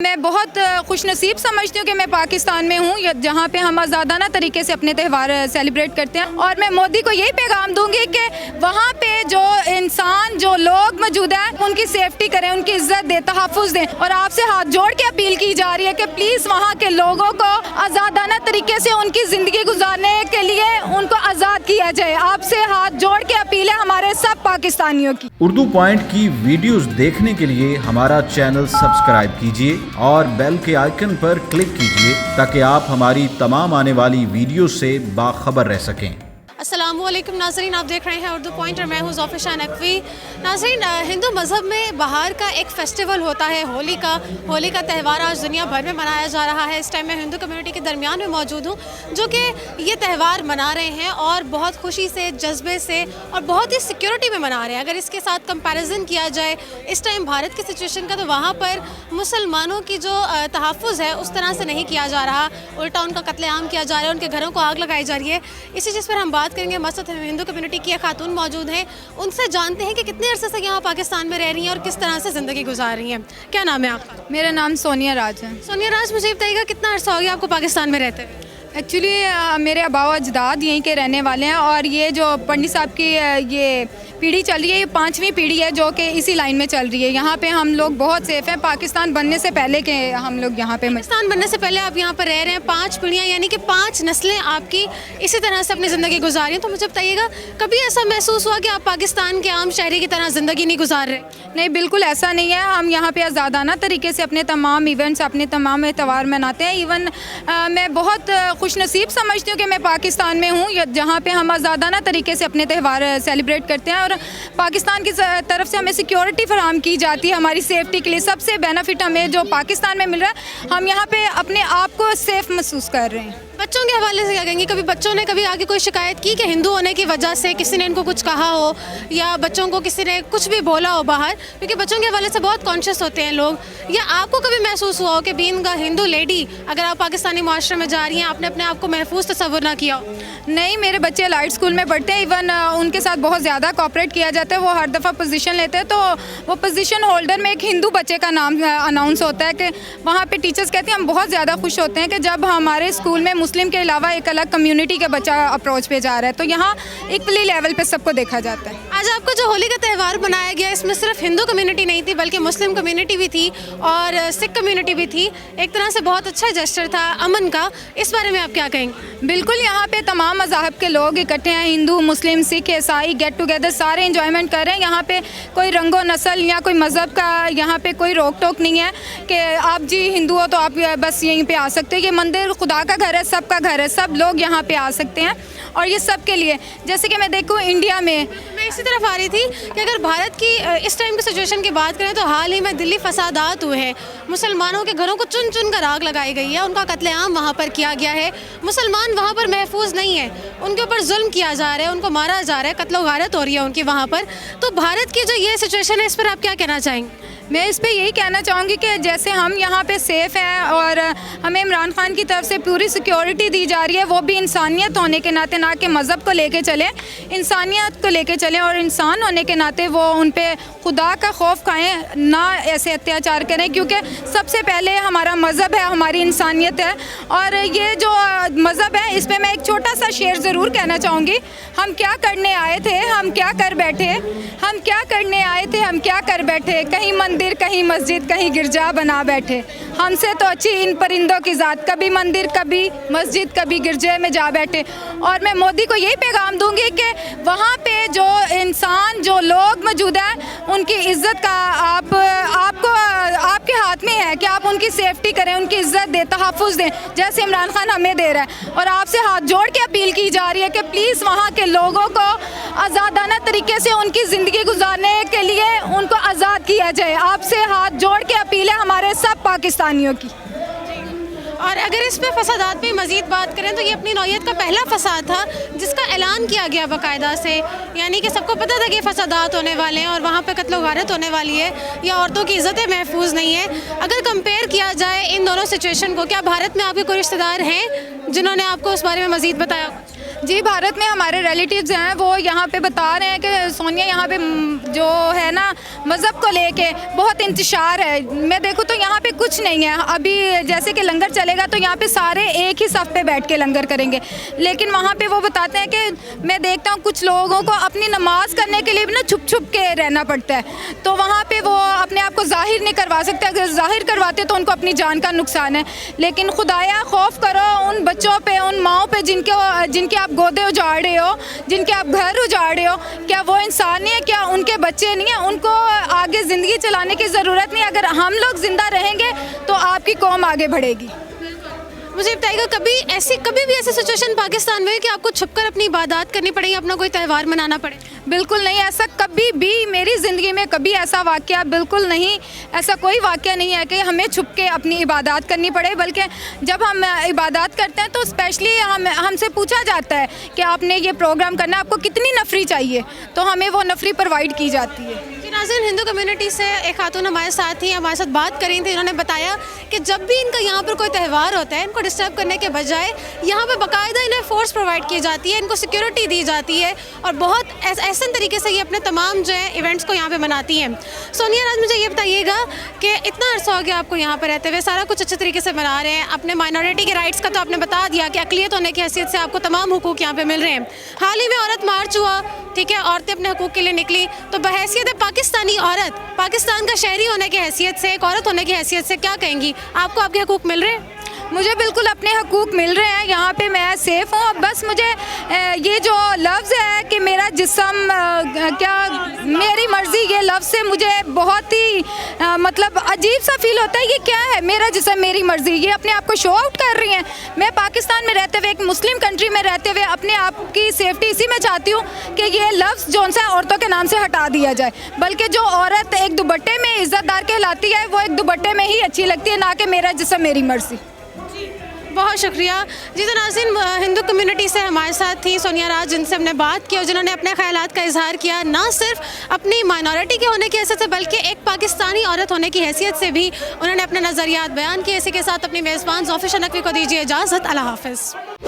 मैं बहुत खुशनसीब समझती हूँ कि मैं पाकिस्तान में हूँ जहाँ पे हम आज़ादाना तरीके से अपने त्यौहार सेलिब्रेट करते हैं। और मैं मोदी को यही पैगाम दूंगी कि वहाँ पे जो इंसान जो लोग मौजूद हैं उनकी सेफ्टी करें, उनकी इज्जत दें, तहफ़्फ़ुज़ दें। और आपसे हाथ जोड़ के अपील की जा रही है कि प्लीज़ वहाँ के लोगों को आज़ादाना तरीके से उनकी ज़िंदगी गुजारने के लिए उनको आज़ाद किया जाए। आपसे हाथ जोड़ के अपील है हमारे सब पाकिस्तानियों की। उर्दू पॉइंट की वीडियोस देखने के लिए हमारा चैनल सब्सक्राइब कीजिए और बेल के आइकन पर क्लिक कीजिए ताकि आप हमारी तमाम आने वाली वीडियो से बाखबर रह सकें। अस्सलामुअलैकुम नाज़रीन, आप देख रहे हैं उर्दू पॉइंट और मैं हूँ ज़ोफ़िशा नकवी। नाज़रीन, हिंदू मज़हब में बहार का एक फ़ेस्टिवल होता है होली का त्यौहार आज दुनिया भर में मनाया जा रहा है। इस टाइम मैं हिंदू कम्युनिटी के दरमियान में मौजूद हूँ जो कि ये त्यौहार मना रहे हैं और बहुत खुशी से, जज्बे से और बहुत ही सिक्योरिटी में मना रहे हैं। अगर इसके साथ कंपैरिजन किया जाए इस टाइम भारत की सिचुएशन का, तो वहाँ पर मुसलमानों की जो तहफ़्फ़ुज़ है उस तरह से नहीं किया जा रहा, उल्टा उनका कत्लेआम किया जा रहा है, उनके घरों को आग लगाई जा रही है। इसी चीज़ पर हम बात करेंगे। मसद हिंदू कम्युनिटी की खातून मौजूद हैं, उनसे जानते हैं कि कितने अरसे से यहाँ पाकिस्तान में रह रही हैं और किस तरह से ज़िंदगी गुजार रही हैं। क्या नाम है आपका? मेरा नाम सोनिया राज है। सोनिया राज, मुझे बताइएगा कितना अरसा हो गया आपको पाकिस्तान में रहते हुए? एक्चुअली मेरे अबाव अजदाद यहीं के रहने वाले हैं और ये जो पंडित साहब की ये पीढ़ी चल रही है, ये 5वीं पीढ़ी है जो कि इसी लाइन में चल रही है। यहाँ पे हम लोग बहुत सेफ़ हैं। पाकिस्तान बनने से पहले के हम लोग यहाँ पे, पाकिस्तान बनने से पहले आप यहाँ पर रह रहे हैं। 5 पीढ़ियाँ यानी कि 5 नस्लें आपकी इसी तरह से अपनी ज़िंदगी गुजारी हैं। तो मुझे बताइएगा, कभी ऐसा महसूस हुआ कि आप पाकिस्तान के आम शहरी की तरह ज़िंदगी नहीं गुजार रहे? नहीं, बिल्कुल ऐसा नहीं है। हम यहाँ पे आज़ादाना तरीके से अपने तमाम इवेंट्स, अपने तमाम त्यौहार मनाते हैं। इवन मैं बहुत खुशनसीब समझती हूँ कि मैं पाकिस्तान में हूँ जहाँ पे हम आज़ादाना तरीके से अपने त्यौहार सेलिब्रेट करते हैं। और पाकिस्तान की तरफ से हमें सिक्योरिटी फराहम की जाती है हमारी सेफ्टी के लिए। सबसे बेनिफिट हमें जो पाकिस्तान में मिल रहा है, हम यहाँ पे अपने आप को सेफ़ महसूस कर रहे हैं। बच्चों के हवाले से क्या कहेंगी? कभी बच्चों ने कभी आगे कोई शिकायत की कि हिंदू होने की वजह से किसी ने इनको कुछ कहा हो या बच्चों को किसी ने कुछ भी बोला हो बाहर? क्योंकि बच्चों के हवाले से बहुत कॉन्शियस होते हैं लोग। या आपको कभी महसूस हुआ हो कि बीइंग अ हिंदू लेडी, अगर आप पाकिस्तानी माशरे में जा रही हैं, आपने अपने आप को महफूज तस्वुर ना किया हो? नहीं, मेरे बच्चे लाइट स्कूल में पढ़ते हैं। इवन उनके साथ बहुत ज़्यादा कोऑपरेट किया जाता है। वो हर दफ़ा पोजीशन लेते हैं तो वो पोजीशन होल्डर में एक हिंदू बच्चे का नाम अनाउंस होता है कि वहाँ पे टीचर्स कहते हैं हम बहुत ज़्यादा खुश होते हैं कि जब हमारे स्कूल में मुस्लिम के अलावा एक अलग कम्युनिटी का बच्चा अप्रोच पे जा रहा है। तो यहाँ इक्वली लेवल पे सबको देखा जाता है। आज आपका जो होली का त्यौहार मनाया गया, इसमें सिर्फ हिंदू कम्युनिटी नहीं थी बल्कि मुस्लिम कम्युनिटी भी थी और सिख कम्युनिटी भी थी। एक तरह से बहुत अच्छा जेस्चर था अमन का। इस बारे में आप क्या कहेंगे? बिल्कुल, यहाँ पे तमाम मज़ाहब के लोग इकट्ठे हैं। हिंदू, मुस्लिम, सिख, ईसाई गेट टुगेदर सारे इंजॉयमेंट कर रहे हैं। यहाँ पे कोई रंगो नस्ल या कोई मज़हब का यहाँ पे कोई रोक टोक नहीं है कि आप जी हिंदू हो तो आप बस यहीं पे आ सकते हो। ये मंदिर खुदा का घर है, सबका घर है, सब लोग यहाँ पे आ सकते हैं और ये सब के लिए। जैसे कि मैं देखूँ इंडिया में, मैं इसी तरफ आ रही थी कि अगर भारत की इस टाइम की सिचुएशन की बात करें तो हाल ही में दिल्ली फसादात हुए हैं। मुसलमानों के घरों को चुन चुन कर आग लगाई गई है, उनका कत्लेआम वहाँ पर किया गया है। मुसलमान वहाँ पर महफूज नहीं है, उनके ऊपर जुल्म किया जा रहा है, उनको मारा जा रहा है, कत्लो गारत हो रही है उनकी वहाँ पर। तो भारत की जो ये सिचुएशन है, इस पर आप क्या कहना चाहेंगे? मैं इस पे यही कहना चाहूँगी कि जैसे हम यहाँ पे सेफ़ हैं और हमें इमरान खान की तरफ से पूरी सिक्योरिटी दी जा रही है, वो भी इंसानियत होने के नाते, ना कि मज़हब को लेके चलें, इंसानियत को लेके चलें और इंसान होने के नाते वो उन पे खुदा का खौफ खाएं, ना ऐसे अत्याचार करें। क्योंकि सबसे पहले हमारा मज़हब है, हमारी इंसानियत है। और ये जो मज़हब है, इस पर मैं एक छोटा सा शेर ज़रूर कहना चाहूँगी। हम क्या करने आए थे, हम क्या कर बैठे, हम क्या करने आए थे, हम क्या कर बैठे, कहीं मंदिर, कहीं मस्जिद, कहीं गिरजा बना बैठे। हमसे तो अच्छी इन परिंदों की ज़ात, कभी मंदिर, कभी मस्जिद, कभी गिरजे में जा बैठे। और मैं मोदी को यही पैगाम दूंगी कि वहाँ पे जो इंसान, जो लोग मौजूद हैं, उनकी इज़्ज़त का आपको आपके हाथ में है कि आप उनकी सेफ्टी करें, उनकी इज़्ज़त दें, तहफ़्फ़ुज़ दें, जैसे इमरान खान हमें दे रहा है। और आपसे हाथ जोड़ के अपील की जा रही है कि प्लीज़ वहाँ के लोगों को आज़ादाना तरीके से उनकी ज़िंदगी गुजारने के लिए उनको आज़ाद किया जाए। आपसे हाथ जोड़ के अपील है हमारे सब पाकिस्तानियों की। और अगर इस पे फसादात पे मज़ीद बात करें तो ये अपनी नौइयत का पहला फसाद था जिसका ऐलान किया गया बाकायदा से, यानी कि सबको पता था कि फसादात होने वाले हैं और वहाँ पे कत्लो गारत होने वाली है या औरतों की इज़्ज़तें महफूज नहीं है। अगर कंपेयर किया जाए इन दोनों सिचुएशन को, क्या भारत में आपके कोई रिश्तेदार हैं जिन्होंने आपको उस बारे में मज़ीद बताया? जी, भारत में हमारे रिलेटिव्स हैं, वो यहाँ पे बता रहे हैं कि सोनिया यहाँ पे जो है ना मज़हब को लेके बहुत इंतशार है। मैं देखूँ तो यहाँ पे कुछ नहीं है। अभी जैसे कि लंगर चलेगा तो यहाँ पे सारे एक ही सफ़ पे बैठ के लंगर करेंगे, लेकिन वहाँ पे वो बताते हैं कि मैं देखता हूँ कुछ लोगों को अपनी नमाज करने के लिए भी ना छुप छुप के रहना पड़ता है, तो वहाँ पे वो अपने आप को ज़ाहिर नहीं करवा सकते। अगर ज़ाहिर करवाते तो उनको अपनी जान का नुकसान है। लेकिन खुदाया खौफ करो उन बच्चों पे, उन माओं पे जिनके आप गोदे उजाड़ रहे हो, जिनके आप घर उजाड़ रहे हो। क्या वो इंसान नहीं है? क्या उनके बच्चे नहीं हैं? उनको आगे ज़िंदगी चलाने की ज़रूरत नहीं। अगर हम लोग ज़िंदा रहेंगे तो आपकी कौम आगे बढ़ेगी। मुझे बताइएगा, कभी भी ऐसी सिचुएशन पाकिस्तान में है कि आपको छुपकर अपनी इबादत करनी पड़े, अपना कोई त्यौहार मनाना पड़े? बिल्कुल नहीं, ऐसा कभी भी मेरी ज़िंदगी में कभी ऐसा वाक़या बिल्कुल नहीं, ऐसा कोई वाक़या नहीं है कि हमें छुप के अपनी इबादत करनी पड़े। बल्कि जब हम इबादत करते हैं तो स्पेशली हमसे पूछा जाता है कि आपने ये प्रोग्राम करना है, आपको कितनी नफरी चाहिए, तो हमें वो नफरी प्रोवाइड की जाती है। जी नाज़रीन, हिंदू कम्युनिटी से एक खातून हमारे साथ थी, हमारे साथ बात करी थी। इन्होंने बताया कि जब भी इनका यहाँ पर कोई त्यौहार होता है, इनको डिस्टर्ब करने के बजाय यहाँ पर बाकायदा इन्हें फोर्स प्रोवाइड की जाती है, इनको सिक्योरिटी दी जाती है और बहुत ऐसे तरीके से ये अपने तमाम जो है इवेंट्स को यहाँ पे मनाती हैं। सोनिया राज, मुझे ये बताइएगा कि इतना अर्सा हो गया आपको यहाँ पर रहते हुए, सारा कुछ अच्छे तरीके से मना रहे हैं, अपने माइनॉरिटी के राइट्स का तो आपने बता दिया कि अक़लियत होने की हैसियत से आपको तमाम हुकूक यहाँ पे मिल रहे हैं। हाल ही में औरत मार्च हुआ, ठीक है, औरतें अपने हकूक़ के लिए निकली, तो बहैसियत पाकिस्तानी औरत, पाकिस्तान का शहरी होने की हैसियत से, एक औरत होने की हैसियत से क्या कहेंगी? आपको आपके हकूक़ मिल रहे हैं? मुझे बिल्कुल अपने हकूक़ मिल रहे हैं, यहाँ पे मैं सेफ़ हूँ। बस मुझे ये जो लफ्ज़ है कि मेरा जिस्म क्या मेरी मर्ज़ी, ये लफ्ज़ से मुझे बहुत ही मतलब अजीब सा फील होता है। ये क्या है, मेरा जिस्म मेरी मर्ज़ी? ये अपने आप को शो आउट कर रही हैं। मैं पाकिस्तान में रहते हुए, एक मुस्लिम कंट्री में रहते हुए अपने आप की सेफ्टी इसी में चाहती हूँ कि ये लफ्ज़ जो सा औरतों के नाम से हटा दिया जाए। बल्कि जो औरत एक दुपट्टे में इज़्ज़तदार कहलाती है, वो एक दुपट्टे में ही अच्छी लगती है, ना कि मेरा जिस्म मेरी मर्ज़ी। बहुत शुक्रिया जी। तो नाज़रीन, हिंदू कम्युनिटी से हमारे साथ थी सोनिया राज, जिनसे हमने बात की और जिन्होंने अपने ख्यालात का इजहार किया, ना सिर्फ अपनी माइनॉरिटी के होने की हैसियत से बल्कि एक पाकिस्तानी औरत होने की हैसियत से भी उन्होंने अपने नज़रियात बयान किए। इसी के साथ अपनी मेज़बान ज़ोफ़िशा नकवी को दीजिए इजाज़त। अल्लाह हाफ़िज़।